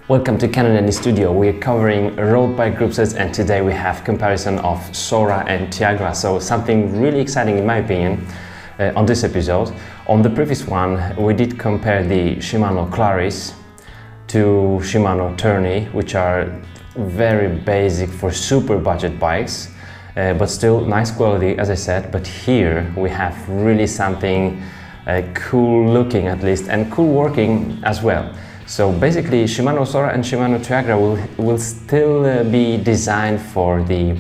Welcome to Canon and the Studio. We are covering road bike group sets, and today we have comparison of Sora and Tiagra. So something really exciting in my opinion on this episode. On the previous one we did compare the Shimano Claris to Shimano Tourney, which are very basic for super budget bikes, but still nice quality as I said. But here we have really something cool looking at least, and cool working as well. So basically Shimano Sora and Shimano Tiagra will still be designed for the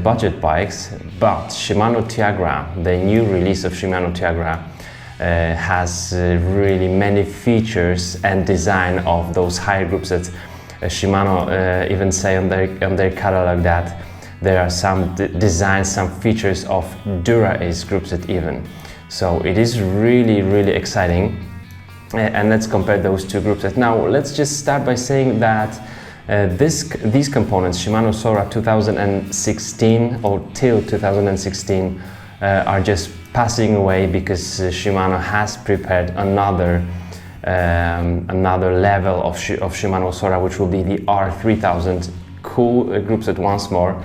budget bikes, but Shimano Tiagra, the new release of Shimano Tiagra, has really many features and design of those higher group sets. Shimano even say on their catalog that there are some designs, some features of Dura Ace group set even. So it is really exciting. And let's compare those two group sets. Now let's just start by saying that these components, Shimano Sora 2016 or till 2016, are just passing away because Shimano has prepared another level of Shimano Sora, which will be the R3000 cool group set once more.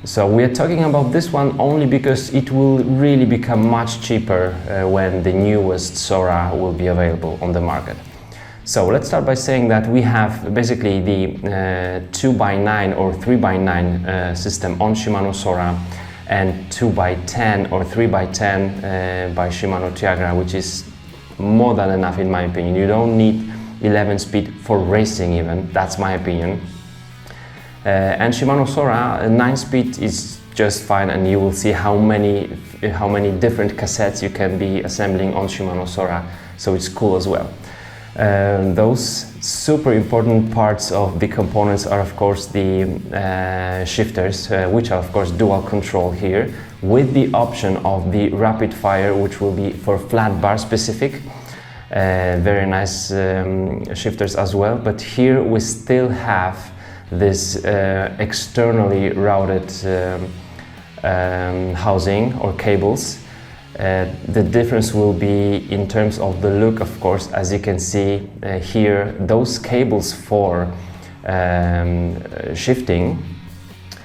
So we are talking about this one only because it will really become much cheaper when the newest Sora will be available on the market. So let's start by saying that we have basically the 2x9 or 3x9 system on Shimano Sora, and 2x10 or 3x10 by Shimano Tiagra, which is more than enough in my opinion. You don't need 11 speed for racing even, that's my opinion. And Shimano Sora 9-speed is just fine, and you will see how many different cassettes you can be assembling on Shimano Sora, so it's cool as well. Those super important parts of the components are of course the shifters, which are of course dual control here, with the option of the rapid fire, which will be for flat bar specific. Very nice shifters as well, but here we still have this externally routed housing or cables. The difference will be in terms of the look, of course. As you can see here, those cables for shifting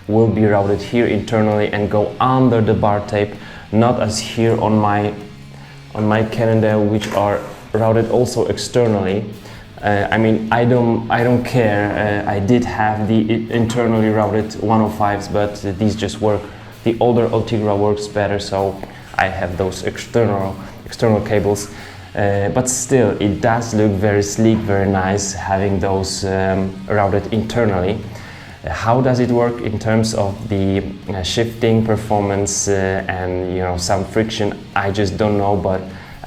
will be routed here internally and go under the bar tape, not as here on my Canon, which are routed also externally. I mean, I don't care. I did have the internally routed 105s, but these just work. The older Tiagra works better, so I have those external cables. But still, it does look very sleek, very nice, having those routed internally. How does it work in terms of the shifting performance and some friction? I just don't know, but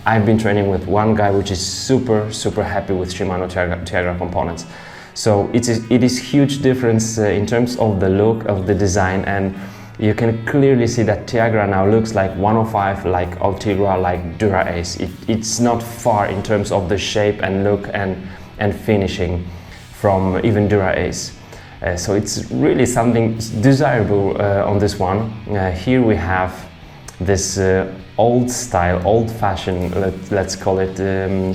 I've been training with one guy which is super happy with Shimano Tiagra components. So it is huge difference in terms of the look of the design, and you can clearly see that Tiagra now looks like 105, like Tiagra, like Dura Ace. It's not far in terms of the shape and look and finishing from even Dura Ace. So it's really something desirable on this one. Here we have this old style, old-fashioned, let's call it,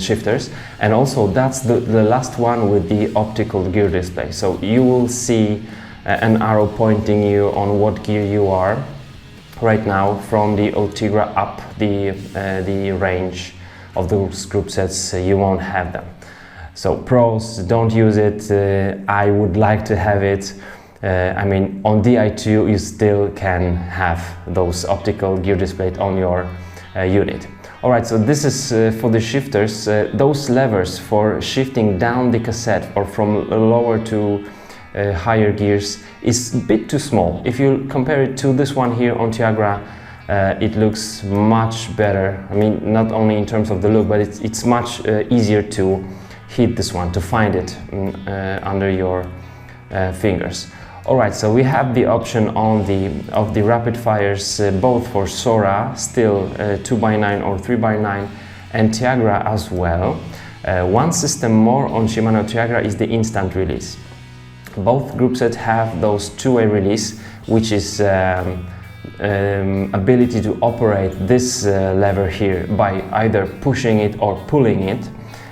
shifters, and also that's the last one with the optical gear display. So you will see an arrow pointing you on what gear you are right now from the Tiagra up the range of those group sets. You won't have them. So pros, don't use it. I would like to have it. I mean, on Di2 you still can have those optical gear displayed on your unit. Alright, so this is for the shifters. Those levers for shifting down the cassette or from lower to higher gears is a bit too small. If you compare it to this one here on Tiagra, it looks much better. I mean, not only in terms of the look, but it's much easier to hit this one, to find it under your fingers. Alright, so we have the option of the rapid fires both for Sora, still 2x9 or 3x9, and Tiagra as well. One system more on Shimano Tiagra is the instant release. Both group sets have those two-way release, which is ability to operate this lever here by either pushing it or pulling it.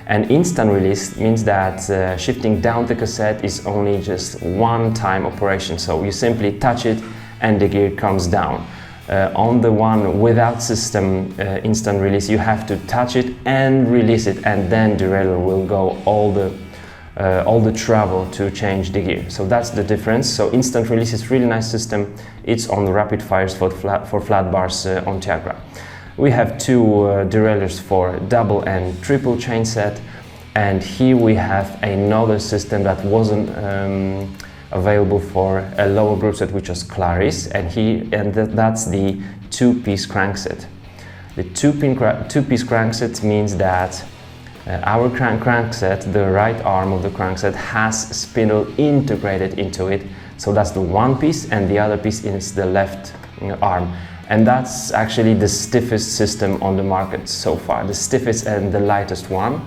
And instant release means that shifting down the cassette is only just one time operation. So you simply touch it and the gear comes down. On the one without system instant release, you have to touch it and release it, and then the derailleur will go all the travel to change the gear. So that's the difference. So instant release is really nice system. It's on the rapid fires for flat bars on Tiagra. We have two derailleurs for double and triple chain set, and here we have another system that wasn't available for a lower group set, which was Claris, and that's the two-piece crankset. The two-piece crankset means that our crankset, the right arm of the crankset, has spindle integrated into it. So that's the one piece, and the other piece is the left arm. And that's actually the stiffest system on the market so far, the stiffest and the lightest one.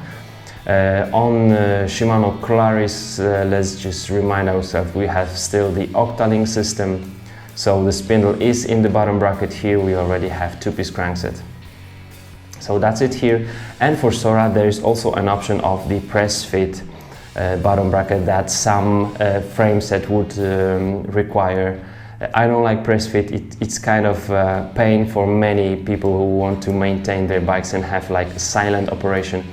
On Shimano Claris, let's just remind ourselves, we have still the octalink system, so the spindle is in the bottom bracket. Here we already have two-piece crankset. So that's it here. And for Sora there is also an option of the press fit bottom bracket that some frame set would require. I don't like press fit. It's kind of pain for many people who want to maintain their bikes and have like a silent operation.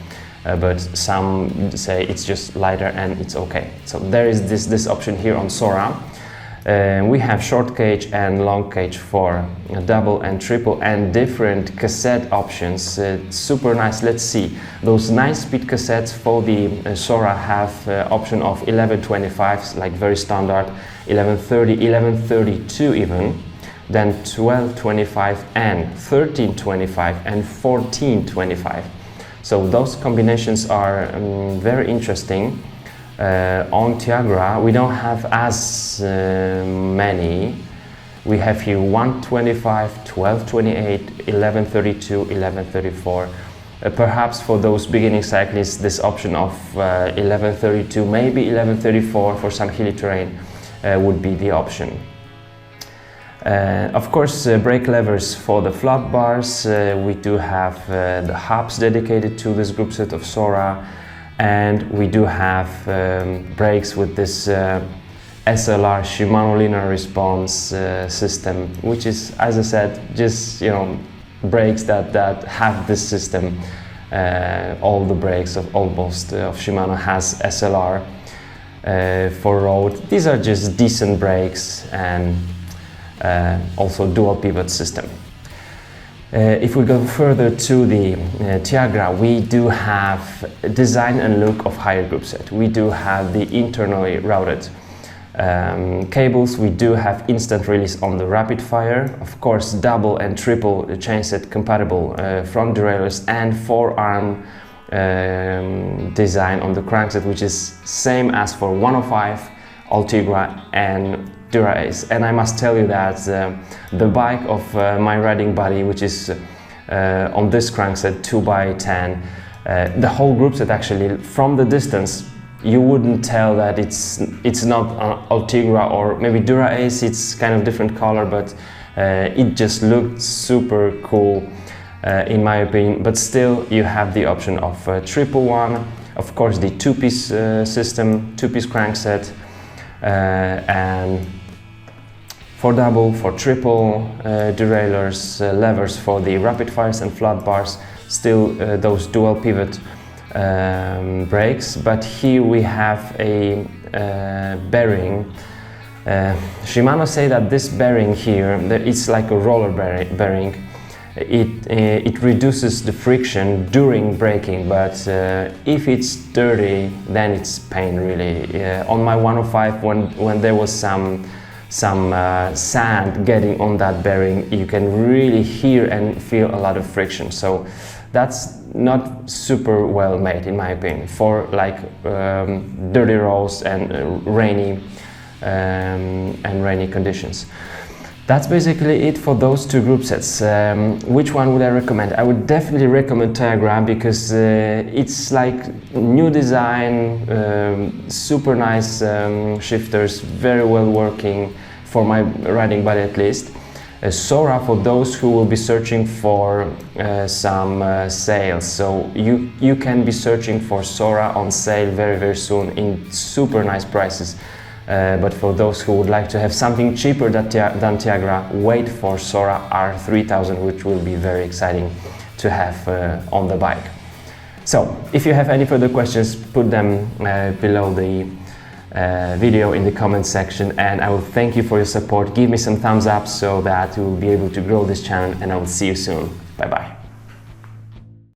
But some say it's just lighter and it's okay. So there is this option here on Sora. We have short cage and long cage for double and triple, and different cassette options. Super nice. Let's see. Those 9-speed cassettes for the Sora have option of 1125s, like very standard, 1130, 1132 even, then 1225 and 1325 and 1425. So those combinations are very interesting. On Tiagra we don't have as many. We have here 125, 1228, 1132, 1134. Perhaps for those beginning cyclists this option of 1132, maybe 1134 for some hilly terrain would be the option. Of course, brake levers for the flat bars. We do have the hubs dedicated to this group set of Sora, and we do have brakes with this SLR Shimano linear response system, which is, as I said, just brakes that have this system. All the brakes of almost of Shimano has SLR for road. These are just decent brakes, and also dual pivot system. If we go further to the Tiagra, we do have design and look of higher group set. We do have the internally routed cables. We do have instant release on the rapid fire. Of course, double and triple chain set compatible front derailleurs, and four-arm design on the crankset, which is same as for 105, Tiagra and Dura Ace. And I must tell you that the bike of my riding buddy, which is on this crankset 2x10, the whole group set, actually from the distance you wouldn't tell that it's not Tiagra or maybe Dura Ace. It's kind of different color, but it just looked super cool in my opinion. But still you have the option of triple one, of course the two-piece system, two-piece crankset, and for double, for triple derailleurs, levers for the rapid fires and flat bars, still those dual pivot brakes. But here we have a bearing. Shimano say that this bearing here, it's like a roller bearing. It reduces the friction during braking, but if it's dirty, then it's pain really. On my 105, when there was some sand getting on that bearing, you can really hear and feel a lot of friction. So that's not super well made in my opinion for like dirty roads and rainy conditions. That's basically it for those two group sets. Which one would I recommend? I would definitely recommend Tiagra, because it's like new design, super nice shifters, very well working for my riding body at least. Sora for those who will be searching for some sales. So you can be searching for Sora on sale very soon in super nice prices. But for those who would like to have something cheaper than Tiagra, wait for Sora R3000, which will be very exciting to have on the bike. So if you have any further questions, put them below the video in the comment section, and I will thank you for your support. Give me some thumbs up so that we will be able to grow this channel, and I will see you soon. Bye bye.